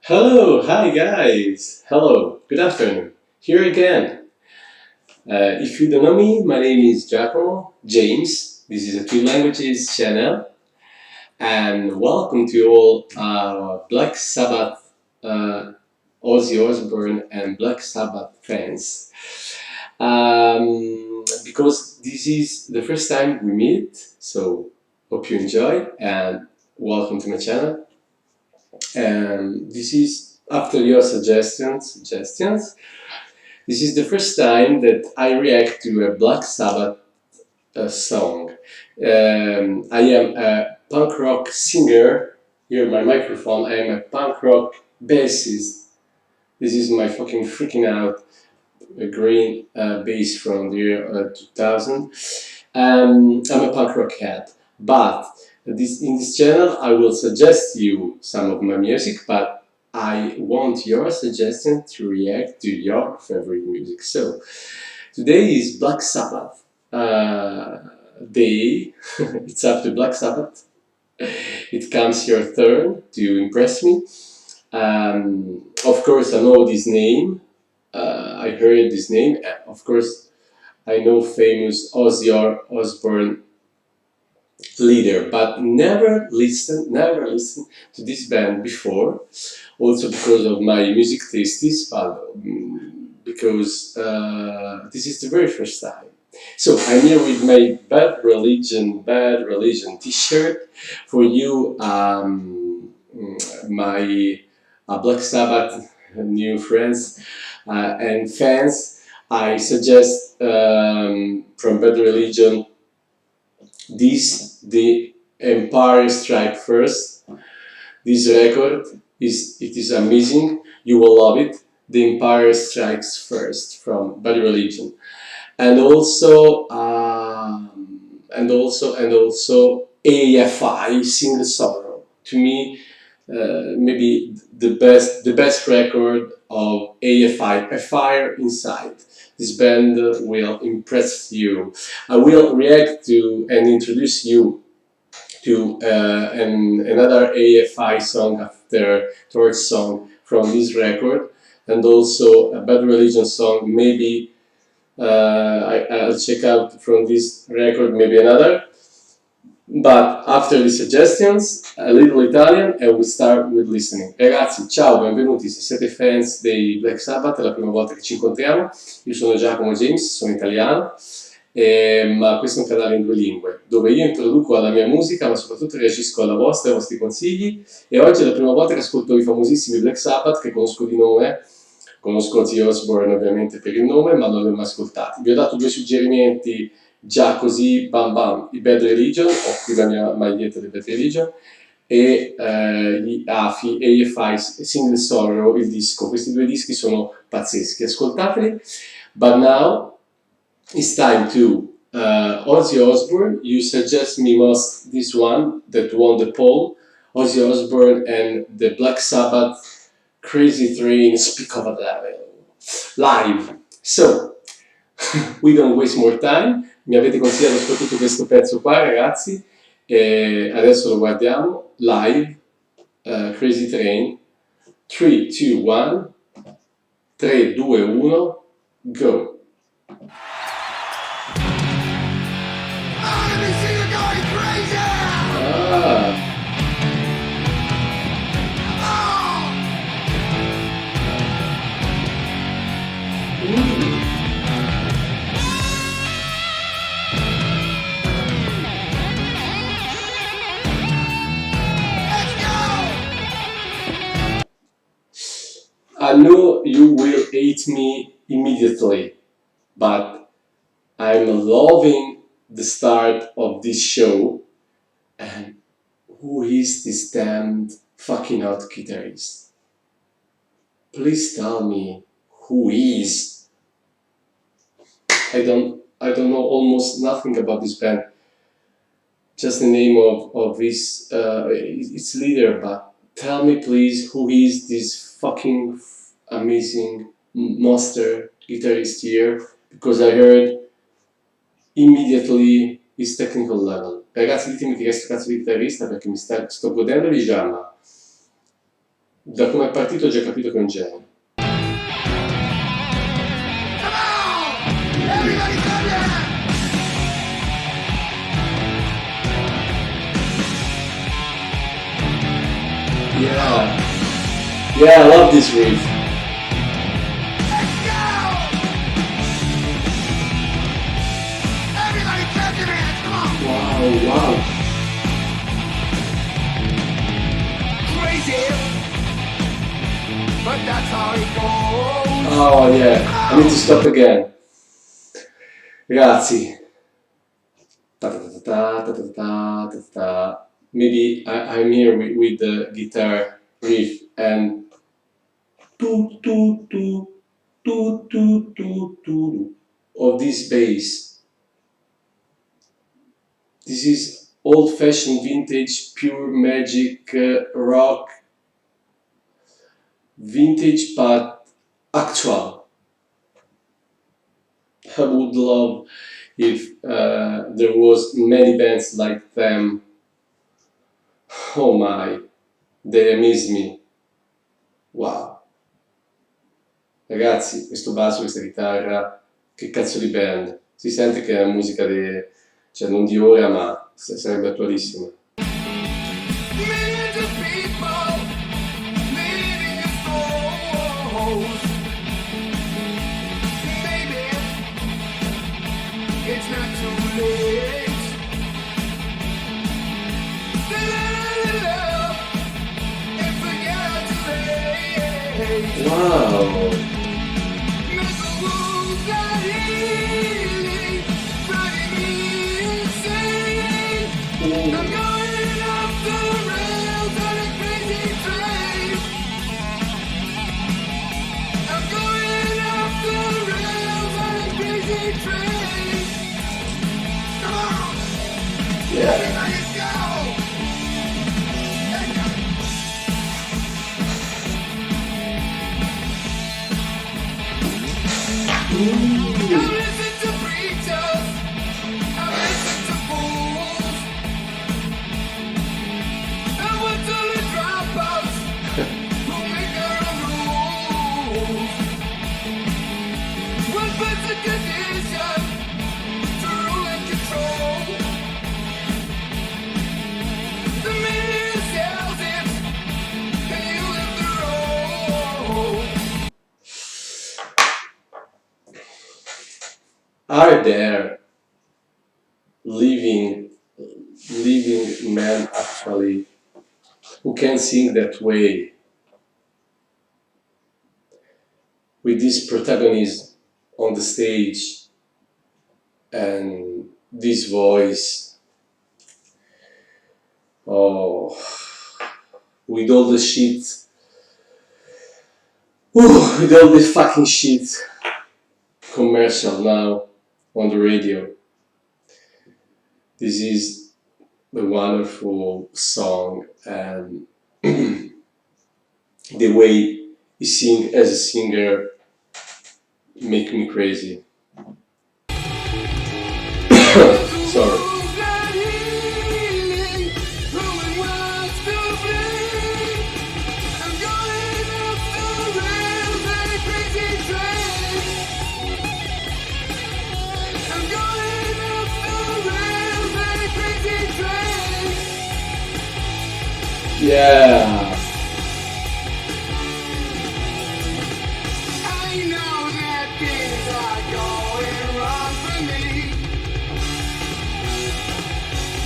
Hi guys, hello, good afternoon, here again. If you don't know me, my name is Giacomo James, this is a Two Languages channel, and welcome to all Black Sabbath, Ozzy Osbourne and Black Sabbath fans. Because this is the first time we meet, so hope you enjoy and welcome to my channel. And this is after your suggestions. This is the first time that I react to a Black Sabbath song. I am a punk rock singer. Here, my microphone. I am a punk rock bassist. This is my fucking freaking out a green bass from the year 2000. I'm a punk rock head, but in this channel I will suggest you some of my music, but I want your suggestion to react to your favorite music. So today is Black Sabbath day. It's after Black Sabbath. It comes your turn to impress me. Of course, I know this name. I heard this name. Of course, I know famous Ozzy Osbourne leader, but never listened to this band before. Also because of my music tastes, but because this is the very first time. So I'm here with my Bad Religion T-shirt for you. My Black Sabbath new friends and fans. I suggest from Bad Religion this the Empire Strike First. This record is amazing. You will love it. The Empire Strikes First from Bad Religion, and also AFI Sing the Sorrow. To me, maybe the best record of AFI, A Fire Inside. This band will impress you. I will react to and introduce you to another AFI song after third song from this record, and also a Bad Religion song. Maybe I'll check out from this record maybe another. But after the suggestions, a little Italian and we start with listening. Ragazzi, ciao, benvenuti. Se siete fans dei Black Sabbath, è la prima volta che ci incontriamo. Io sono Giacomo James, sono italiano, ma questo è un canale in due lingue, dove io introduco la mia musica, ma soprattutto reagisco alla vostra e ai vostri consigli. E oggi è la prima volta che ascolto i famosissimi Black Sabbath, che conosco di nome. Conosco Ozzy Osbourne ovviamente per il nome, ma non li ho mai ascoltati. Vi ho dato due suggerimenti già così bam bam, i Bad Religion, ho qui la mia maglietta di Bad Religion, e gli AFI Single Sorrow, il disco. Questi due dischi sono pazzeschi, ascoltateli. But now it's time to Ozzy Osbourne. You suggest me most this one that won the poll, Ozzy Osbourne and the Black Sabbath Crazy Train Speak of a Devil live. So we don't waste more time. Mi avete consigliato soprattutto questo pezzo qua, ragazzi, e adesso lo guardiamo live. Crazy Train. 3, 2, 1. 3, 2, 1. Go. Ah. I know you will hate me immediately, but I'm loving the start of this show. And who is this damned fucking hot guitarist? Please tell me who is. I don't know almost nothing about this band. Just the name of its leader, but tell me please who is this fucking amazing monster guitarist here, because I heard immediately his technical level. Ragazzi, ditemi chi è questo cazzo di chitarrista perché sto godendo di Jamma. Da come è partito ho già capito che è un genio. Yeah, yeah, I love this riff. Wow, wow. But that's how it goes. Oh yeah, I need to stop again. Ragazzi. Ta ta ta ta ta ta ta ta. Maybe I'm here with the guitar riff and tu tu tu tu tu tu tu of this bass. This is old-fashioned vintage pure magic rock, vintage but actual. I would love if there was many bands like them. Oh my, they amaze me. Wow. Ragazzi, questo basso, questa chitarra, che cazzo di band. Si sente che è musica di, cioè non di ora, ma sarebbe attualissima. Millions of people living in souls. Maybe it's not too late. Love and forget to say. Wow. Mental wounds are healing, driving me insane. I'm going off the rails on a crazy train. I'm going off the rails on a crazy train. Come on, Yeah. everybody go! I listen to preachers, I listen to fools. I want to the dropouts who make their own rules. One person condition to rule and control. The media sells it, and you live the role. Are there living men actually who can sing that way with this protagonism on the stage and this voice? Oh, with all the shit, with all the fucking shit commercial now on the radio. This is a wonderful song, and the way he sings as a singer make me crazy. Sorry. Yeah. I know that things are going wrong for me.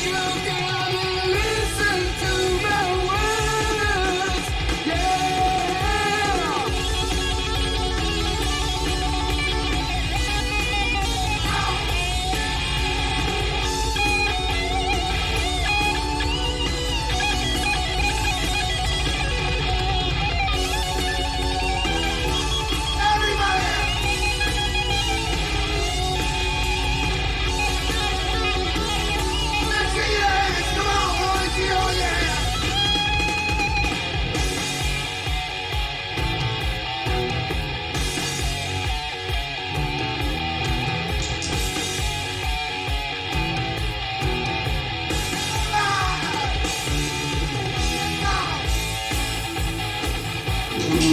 You gotta listen to my words, yeah. As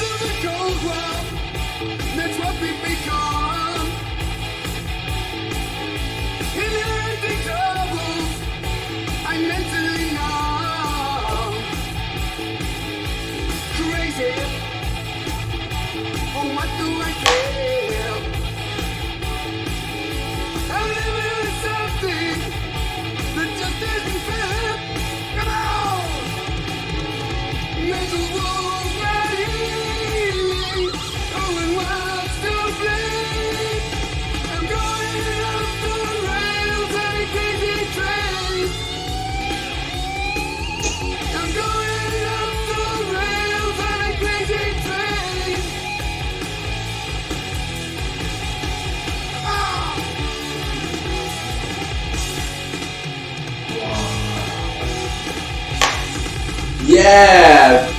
of the cold world, that's what we become. Inheriting troubles, I'm mentally numb. Crazy, oh what do I care? I'm living in something that just isn't fair. Come on! Mental wounds not healing, going wild to bleed. I'm going off the rails on a crazy train. I'm going off the rails on a crazy train. Ah! Yeah!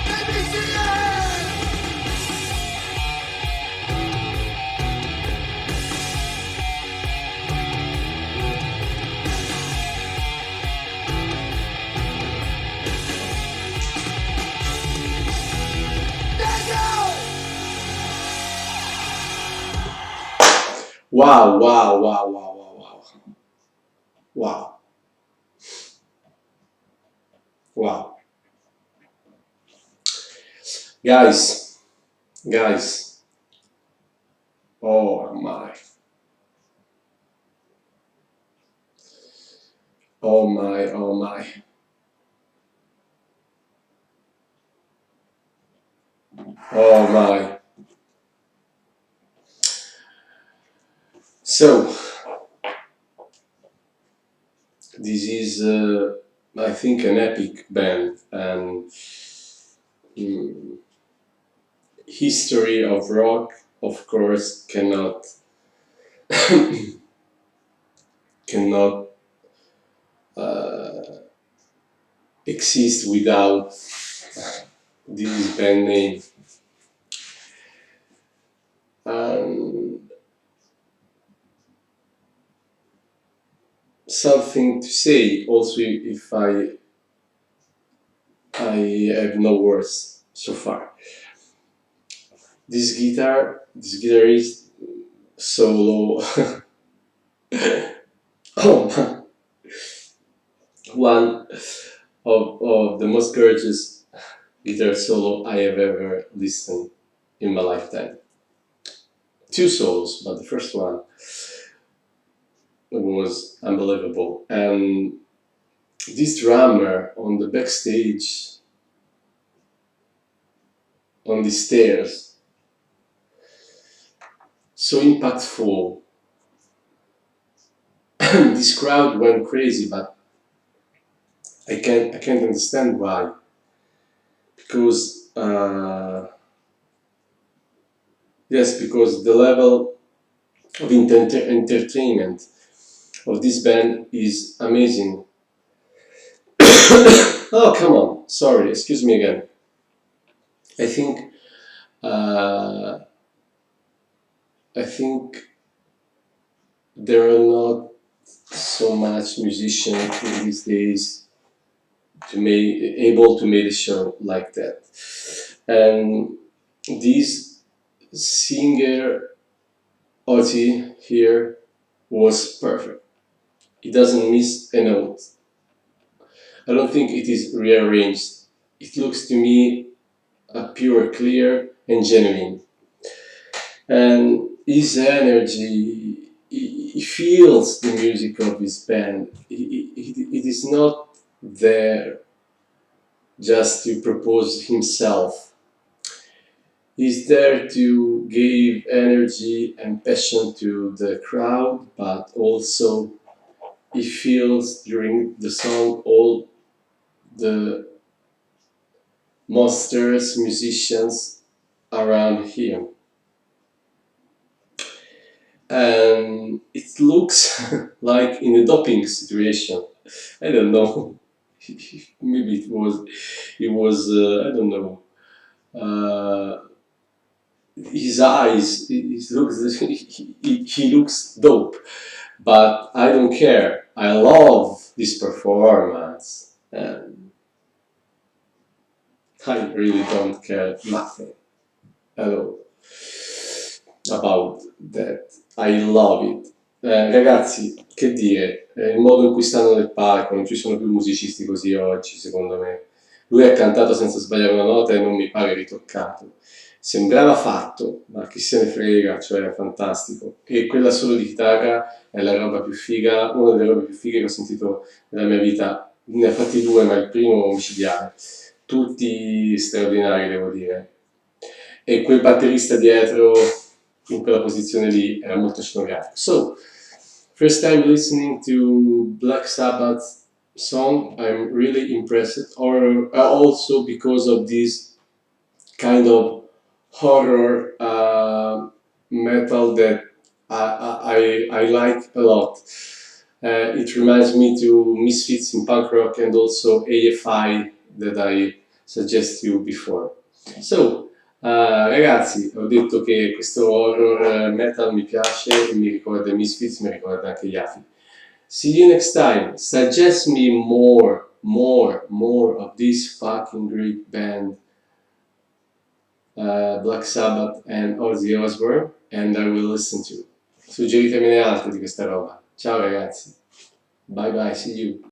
Let me see it! Let's go! Wow, wow, wow, wow, wow, wow. Wow, wow. Guys, guys. Oh my. Oh my, oh my. Oh my. So, this is, I think, an epic band, and mm, history of rock, of course, cannot uh, exist without this band name. And something to say also, if I have no words so far. This guitarist solo, oh man, one of the most gorgeous guitar solo I have ever listened in my lifetime. Two solos, but the first one was unbelievable. And this drummer on the backstage, on the stairs, so impactful. This crowd went crazy, but I can't understand why. Because yes, because the level of entertainment of this band is amazing. Oh come on, sorry, excuse me again. I think uh, I think there are not so much musicians in these days to make able to make a show like that. And this singer Ozzy here was perfect. He doesn't miss a note. I don't think it is rearranged. It looks to me pure, clear, and genuine. And his energy, he feels the music of his band. It is not there just to propose himself. He's there to give energy and passion to the crowd, but also he feels during the song all the monsters, musicians around him. and it looks like in a doping situation. I don't know. Maybe it was, I don't know. Uh, his eyes, he looks, he looks dope, but I don't care. I love this performance, and I really don't care nothing at all about that. I love it. Ragazzi, che dire, il modo in cui stanno nel palco, non ci sono più musicisti così oggi, secondo me. Lui ha cantato senza sbagliare una nota e non mi pare ritoccato. Sembrava fatto, ma chi se ne frega, cioè fantastico. E quella solo di chitarra è la roba più figa, una delle robe più fighe che ho sentito nella mia vita. Ne ha fatti due, ma il primo micidiale. Tutti straordinari, devo dire. E quel batterista dietro in quella posizione lì era molto scenografico. So, first time listening to Black Sabbath song, I'm really impressed. Or also because of this kind of horror metal that I like a lot. It reminds me to Misfits in punk rock and also AFI that I suggested you before. So, ragazzi, ho detto che questo horror metal mi piace e mi ricorda i Misfits, mi ricorda anche gli AFI. See you next time. Suggest me more of this fucking great band, Black Sabbath and Ozzy Osbourne, and I will listen to. Suggeritemene altre di questa roba. Ciao ragazzi. Bye bye, see you.